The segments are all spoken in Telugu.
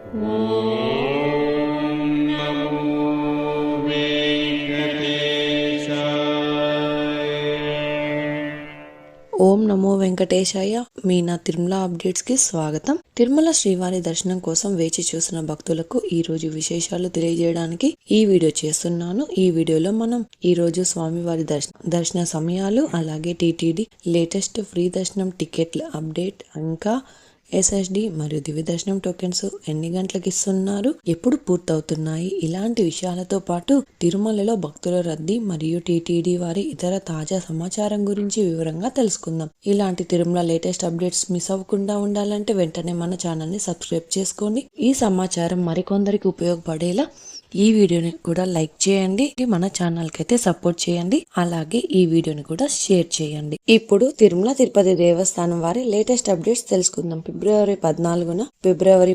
ఓం నమో వెంకటేశాయ. మీ నా తిరుమల అప్డేట్స్ కి స్వాగతం. తిరుమల శ్రీవారి దర్శనం కోసం వేచి చూసిన భక్తులకు ఈ రోజు విశేషాలు తెలియజేయడానికి ఈ వీడియో చేస్తున్నాను. ఈ వీడియోలో మనం ఈ రోజు స్వామివారి దర్శన సమయాలు, అలాగే టీటీడీ లేటెస్ట్ ఫ్రీ దర్శనం టికెట్ల అప్డేట్, ఇంకా ఎస్ఎస్డి మరియు దివ్య దర్శనం టోకెన్స్ ఎన్ని గంటలకు ఇస్తున్నారు, ఎప్పుడు పూర్తవుతున్నాయి, ఇలాంటి విషయాలతో పాటు తిరుమలలో భక్తుల రద్దీ మరియు టీటీడీ వారి ఇతర తాజా సమాచారం గురించి వివరంగా తెలుసుకుందాం. ఇలాంటి తిరుమల లేటెస్ట్ అప్డేట్స్ మిస్ అవ్వకుండా ఉండాలంటే వెంటనే మన ఛానల్ ని సబ్స్క్రైబ్ చేసుకోండి. ఈ సమాచారం మరికొందరికి ఉపయోగపడేలా ఈ వీడియోని కూడా లైక్ చేయండి, మన ఛానల్ కి అయితే సపోర్ట్ చేయండి, అలాగే ఈ వీడియోని కూడా షేర్ చేయండి. ఇప్పుడు తిరుమల తిరుపతి దేవస్థానం వారి లేటెస్ట్ అప్డేట్స్ తెలుసుకుందాం. ఫిబ్రవరి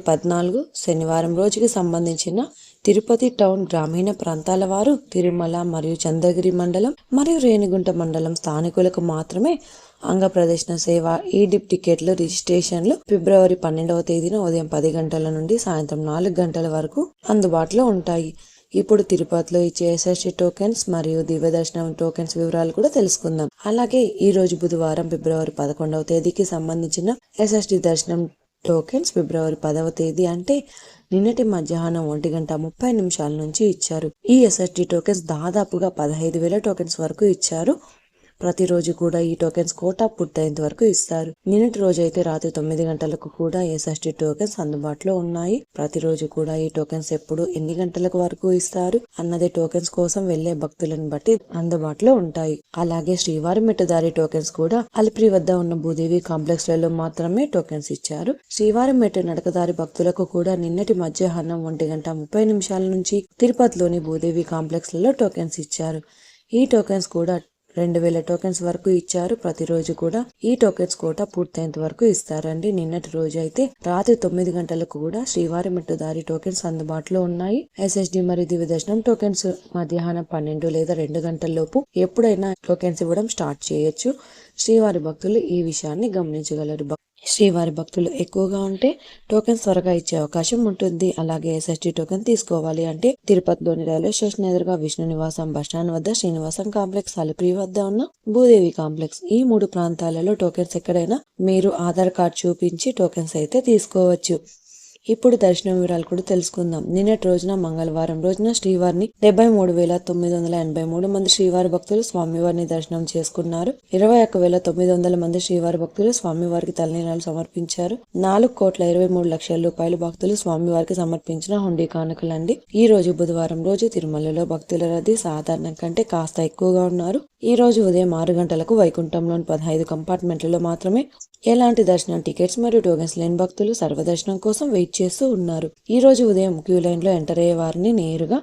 14 శనివారం రోజుకి సంబంధించిన తిరుపతి టౌన్ గ్రామీణ ప్రాంతాల వారు తిరుమల మరియు చంద్రగిరి మండలం మరియు రేణిగుంట మండలం స్థానికులకు మాత్రమే అంగ ప్రదర్శన సేవ ఈడిప్ టికెట్లు రిజిస్ట్రేషన్లు ఫిబ్రవరి 12వ తేదీన ఉదయం 10 గంటల నుండి సాయంత్రం 4 గంటల వరకు అందుబాటులో ఉంటాయి. ఇప్పుడు తిరుపతిలో ఇచ్చే ఎస్ఎస్డి టోకెన్స్ మరియు దివ్య దర్శనం టోకెన్స్ వివరాలు కూడా తెలుసుకుందాం. అలాగే ఈ రోజు బుధవారం ఫిబ్రవరి 11వ తేదీకి సంబంధించిన ఎస్ఎస్డి దర్శనం టోకెన్స్ ఫిబ్రవరి 10వ తేదీ అంటే నిన్నటి మధ్యాహ్నం 1:30 నుంచి ఇచ్చారు. ఈ ఎస్ఎస్డి టోకెన్స్ దాదాపుగా 15,000 టోకెన్స్ వరకు ఇచ్చారు. ప్రతిరోజు కూడా ఈ టోకెన్స్ కోటా పూర్తయ్యేంత వరకు ఇస్తారు. నిన్నటి రోజు అయితే రాత్రి 9 గంటలకు కూడా ఎస్ఎస్డి టోకెన్స్ అందుబాటులో ఉన్నాయి. ప్రతిరోజు కూడా ఈ టోకెన్స్ ఎప్పుడు ఎన్ని గంటలకు వరకు ఇస్తారు అన్నది టోకెన్స్ కోసం వెళ్లే భక్తులను బట్టి అందుబాటులో ఉంటాయి. అలాగే శ్రీవారి మెట్టుదారి టోకెన్స్ కూడా అలిపిరి వద్ద ఉన్న భూదేవి కాంప్లెక్స్ లలో మాత్రమే టోకెన్స్ ఇచ్చారు. శ్రీవారి మెట్టు నడకదారి భక్తులకు కూడా నిన్నటి మధ్యాహ్నం 1:30 నుంచి తిరుపతిలోని భూదేవి కాంప్లెక్స్ లలో టోకెన్స్ ఇచ్చారు. ఈ టోకెన్స్ కూడా 2,000 టోకెన్స్ వరకు ఇచ్చారు. ప్రతిరోజు కూడా ఈ టోకెన్స్ కోటా పూర్తయ్యేంత వరకు ఇస్తారండి. నిన్నటి రోజు అయితే రాత్రి 9 గంటలకు కూడా శ్రీవారి మెట్టుదారి టోకెన్స్ అందుబాటులో ఉన్నాయి. ఎస్ఎస్డి మరియు దివ్య దర్శనం టోకెన్స్ మధ్యాహ్నం 12 లేదా 2 గంటల లోపు ఎప్పుడైనా టోకెన్స్ ఇవ్వడం స్టార్ట్ చేయొచ్చు. శ్రీవారి భక్తులు ఈ విషయాన్ని గమనించగలరు. శ్రీవారి భక్తులు ఎక్కువగా ఉంటే టోకెన్స్ త్వరగా ఇచ్చే అవకాశం ఉంటుంది. అలాగే ఎస్ఎస్డి టోకెన్ తీసుకోవాలి అంటే తిరుపతిలోని రైల్వే స్టేషన్ ఎదురుగా విష్ణు నివాసం బస్టాండ్ వద్ద శ్రీనివాసం కాంప్లెక్స్, అలిపిరి వద్ద ఉన్న భూదేవి కాంప్లెక్స్, ఈ 3 ప్రాంతాలలో టోకెన్స్ ఎక్కడైనా మీరు ఆధార్ కార్డ్ చూపించి టోకెన్స్ అయితే తీసుకోవచ్చు. ఇప్పుడు దర్శనం వివరాలు కూడా తెలుసుకుందాం. నిన్నటి రోజున మంగళవారం రోజున శ్రీవారిని 73,983 మంది శ్రీవారి భక్తులు స్వామివారిని దర్శనం చేసుకున్నారు. 21,900 మంది శ్రీవారి భక్తులు స్వామివారికి తలనీలాలు సమర్పించారు. 4,23,00,000 రూపాయలు భక్తులు స్వామివారికి సమర్పించిన హుండీ కానుకలండి. ఈ రోజు బుధవారం రోజు తిరుమలలో భక్తుల రద్దీ సాధారణం కంటే కాస్త ఎక్కువగా ఉన్నారు. ఈ రోజు ఉదయం 6 గంటలకు వైకుంఠంలోని 15 కంపార్ట్మెంట్లలో మాత్రమే ఎలాంటి దర్శనం టికెట్స్ మరియు టోకెన్స్ లేని భక్తులు సర్వదర్శనం కోసం వెయిట్ చేస్తూ ఉన్నారు. ఈ రోజు ఉదయం క్యూ లైన్ లో ఎంటర్ అయ్యే వారిని నేరుగా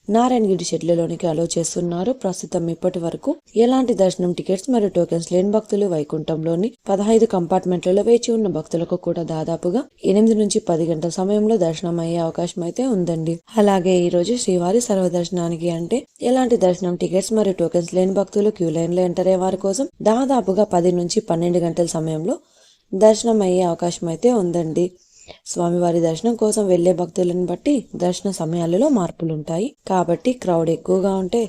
నారాయణగిరి షెడ్లలోనికి అలో చేస్తున్నారు. ప్రస్తుతం ఇప్పటి వరకు ఎలాంటి దర్శనం టికెట్స్ మరియు టోకెన్స్ లేని భక్తులు వైకుంఠంలోని 15 కంపార్ట్మెంట్లలో వేచి ఉన్న భక్తులకు కూడా దాదాపుగా 8 నుంచి 10 గంటల సమయంలో దర్శనం అయ్యే అవకాశం అయితే ఉందండి. అలాగే ఈ రోజు శ్రీవారి సర్వదర్శనానికి అంటే ఎలాంటి దర్శనం టికెట్స్ మరియు టోకెన్స్ లేని భక్తులు క్యూ లైన్ లో ఎంటర్ అయ్యే వారి కోసం దాదాపుగా 10 నుంచి 12 గంటల సమయంలో దర్శనం అయ్యే అవకాశం అయితే ఉందండి. స్వామివారి దర్శనం కోసం వెళ్లే భక్తులను బట్టి దర్శన సమయాలలో మార్పులుంటాయి. కాబట్టి క్రౌడ్ ఎక్కువగా ఉంటే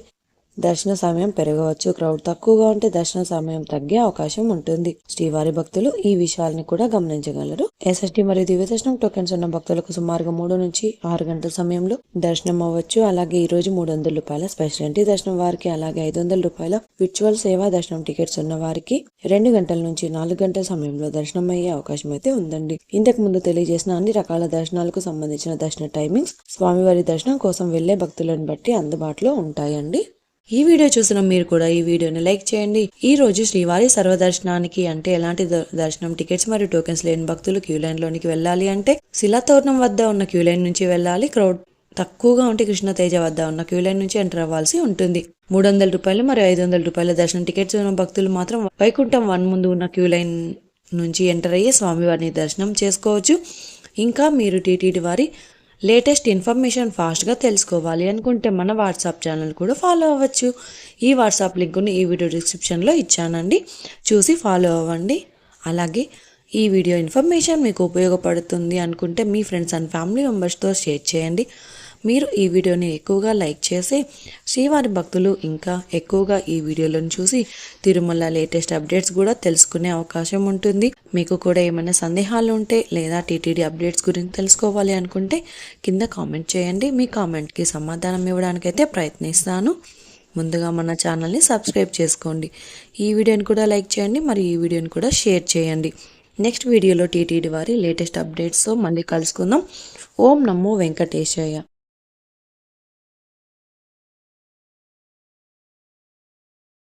దర్శన సమయం పెరగవచ్చు, క్రౌడ్ తక్కువగా ఉంటే దర్శన సమయం తగ్గే అవకాశం ఉంటుంది. శ్రీవారి భక్తులు ఈ విషయాలను కూడా గమనించగలరు. ఎస్ఎస్డి మరియు దివ్య దర్శనం టోకెన్స్ ఉన్న భక్తులకు సుమారుగా 3 నుంచి 6 గంటల సమయంలో దర్శనం అవ్వచ్చు. అలాగే ఈ రోజు 300 రూపాయల స్పెషల్ ఎంట్రీ దర్శనం వారికి, అలాగే 500 రూపాయల విర్చువల్ సేవా దర్శనం టికెట్స్ ఉన్న వారికి 2 గంటల నుంచి 4 గంటల సమయంలో దర్శనం అయ్యే అవకాశం అయితే ఉందండి. ఇంతకు ముందు తెలియజేసిన అన్ని రకాల దర్శనాలకు సంబంధించిన దర్శన టైమింగ్స్ స్వామివారి దర్శనం కోసం వెళ్లే భక్తులను బట్టి అందుబాటులో ఉంటాయండి. ఈ వీడియో చూసిన మీరు కూడా ఈ వీడియోని లైక్ చేయండి. ఈ రోజు శ్రీవారి సర్వదర్శనానికి అంటే ఎలాంటి దర్శనం టికెట్స్ మరియు టోకెన్స్ లేని భక్తులు క్యూ లైన్ లోనికి వెళ్ళాలి అంటే శిలాతోరణం వద్ద ఉన్న క్యూ లైన్ నుంచి వెళ్ళాలి. క్రౌడ్ తక్కువగా ఉంటే కృష్ణతేజ వద్ద ఉన్న క్యూ లైన్ నుంచి ఎంటర్ అవ్వాల్సి ఉంటుంది. 300 రూపాయలు మరియు 500 రూపాయల దర్శనం టికెట్స్ ఉన్న భక్తులు మాత్రం వైకుంఠం 1 ముందు ఉన్న క్యూ లైన్ నుంచి ఎంటర్ అయ్యి స్వామివారిని దర్శనం చేసుకోవచ్చు. ఇంకా మీరు టీటీడీ వారి లేటెస్ట్ ఇన్ఫర్మేషన్ ఫాస్ట్గా తెలుసుకోవాలి అనుకుంటే మన వాట్సాప్ ఛానల్ కూడా ఫాలో అవ్వచ్చు. ఈ వాట్సాప్ లింకుని ఈ వీడియో డిస్క్రిప్షన్లో ఇచ్చానండి, చూసి ఫాలో అవ్వండి. అలాగే ఈ వీడియో ఇన్ఫర్మేషన్ మీకు ఉపయోగపడుతుంది అనుకుంటే మీ ఫ్రెండ్స్ అండ్ ఫ్యామిలీ మెంబర్స్తో షేర్ చేయండి. మీరు ఈ వీడియోని ఎక్కువగా లైక్ చేసి శ్రీవారి భక్తులు ఇంకా ఎక్కువగా ఈ వీడియోలను చూసి తిరుమల లేటెస్ట్ అప్డేట్స్ కూడా తెలుసుకునే అవకాశం ఉంటుంది. మీకు కూడా ఏమైనా సందేహాలు ఉంటే లేదా టీటీడీ అప్డేట్స్ గురించి తెలుసుకోవాలి అనుకుంటే కింద కామెంట్ చేయండి. మీ కామెంట్కి సమాధానం ఇవ్వడానికైతే ప్రయత్నిస్తాను. ముందుగా మన ఛానల్ని సబ్స్క్రైబ్ చేసుకోండి. ఈ వీడియోని కూడా లైక్ చేయండి, మరి ఈ వీడియోని కూడా షేర్ చేయండి. నెక్స్ట్ వీడియోలో టీటీడీ వారి లేటెస్ట్ అప్డేట్స్తో మళ్ళీ కలుసుకుందాం. ఓం నమో వెంకటేశాయ.